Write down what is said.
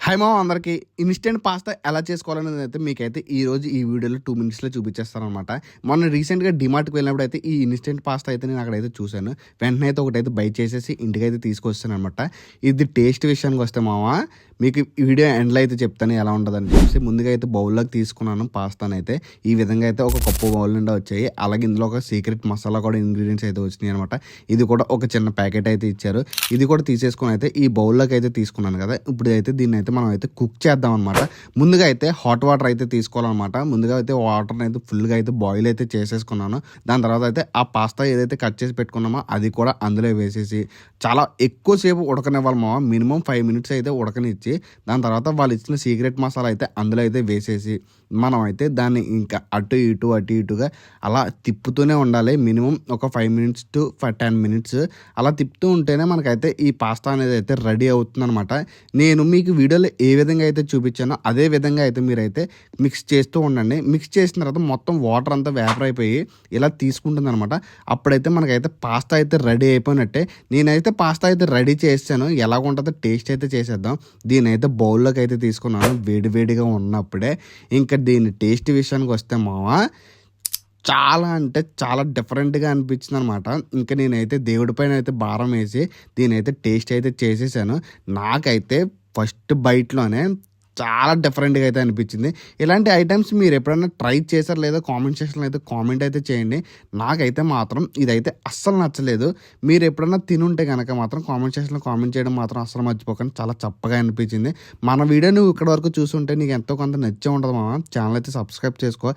Hi మామ అందరికి instant pasta ఎలా చేసుకోవాలనేది అయితే మీకైతే ఈరోజు ఈ వీడియోలో 2 మినిట్స్లో చూపించేస్తానమాట. మొన్న రీసెంట్గా డిమార్ట్కి వెళ్ళినప్పుడు అయితే ఈ ఇన్స్టెంట్ పాస్తా అయితే నేను అక్కడైతే చూశాను. వెంటనే అయితే ఒకటైతే బై చేసేసి ఇంటికైతే తీసుకొస్తాను అనమాట. ఇది టేస్ట్ విషయానికి వస్తే మామ మీకు ఈ వీడియో ఎండ్లో అయితే చెప్తాను ఎలా ఉంటుందని చెప్పేసి. ముందుగా అయితే బౌల్లోకి తీసుకున్నాను పాస్తాను అయితే. ఈ విధంగా అయితే ఒక కప్పు బౌల్ నుండి వచ్చాయి. అలాగే ఇందులో ఒక సీక్రెట్ మసాలా కూడా ఇంగ్రీడియంట్స్ అయితే వచ్చినాయి అనమాట. ఇది కూడా ఒక చిన్న ప్యాకెట్ అయితే ఇచ్చారు. ఇది కూడా తీసేసుకొని అయితే ఈ బౌల్లోకి అయితే తీసుకున్నాను కదా. ఇప్పుడు అయితే దీన్ని అయితే మనం అయితే కుక్ చేద్దాం అనమాట. ముందుగా అయితే హాట్ వాటర్ అయితే తీసుకోవాలన్నమాట. ముందుగా అయితే వాటర్ని అయితే ఫుల్గా అయితే బాయిల్ అయితే చేసేసుకున్నాను. దాని తర్వాత అయితే ఆ పాస్తా ఏదైతే కట్ చేసి పెట్టుకున్నామో అది కూడా అందులో వేసేసి చాలా ఎక్కువసేపు ఉడకనివ్వాలి. మినిమం 5 మినిట్స్ అయితే ఉడకనిచ్చి దాని తర్వాత వాళ్ళు ఇచ్చిన సీక్రెట్ మసాలా అయితే అందులో అయితే వేసేసి మనం అయితే దాన్ని ఇంకా అటు ఇటుగా అలా తిప్పుతూనే ఉండాలి. మినిమం ఒక 5 మినిట్స్ టు 10 మినిట్స్ అలా తిప్పుతూ ఉంటేనే మనకైతే ఈ పాస్తా అనేది అయితే రెడీ అవుతుంది అనమాట. నేను మీకు వీడియోలో ఏ విధంగా అయితే చూపించానో అదే విధంగా అయితే మీరైతే మిక్స్ చేస్తూ ఉండండి. మిక్స్ చేసిన తర్వాత మొత్తం వాటర్ అంతా వేపర్ అయిపోయి ఇలా తీసుకుంటుంది అనమాట. అప్పుడైతే మనకైతే పాస్తా అయితే రెడీ అయిపోయినట్టే. నేనైతే పాస్తా అయితే రెడీ చేసాను. ఎలా ఉంటుందో టేస్ట్ అయితే చేసేద్దాం. దీని అయితే బౌల్లోకి అయితే తీసుకున్నాను వేడివేడిగా ఉన్నప్పుడే. ఇంకా దీని టేస్ట్ విషయానికి వస్తే మావా చాలా అంటే చాలా డిఫరెంట్గా అనిపించింది అనమాట. ఇంకా నేనైతే దేవుడి పైన అయితే భారం వేసి దీనైతే టేస్ట్ అయితే చేసేసాను. నాకైతే ఫస్ట్ బైట్లోనే చాలా డిఫరెంట్గా అయితే అనిపించింది. ఇలాంటి ఐటమ్స్ మీరు ఎప్పుడైనా ట్రై చేశారు లేదా కామెంట్ సెక్షన్లో అయితే కామెంట్ అయితే చేయండి. నాకైతే మాత్రం ఇదైతే అస్సలు నచ్చలేదు. మీరు ఎప్పుడైనా తినుంటే కనుక మాత్రం కామెంట్ సెక్షన్లో కామెంట్ చేయడం మాత్రం అస్సలు మర్చిపోకండి. చాలా చప్పగా అనిపించింది. మన వీడియో నువ్వు ఇక్కడ వరకు చూసుంటే నీకు ఎంతో కొంత నచ్చే ఉంటుంది మామ. ఛానల్ అయితే సబ్స్క్రైబ్ చేసుకో.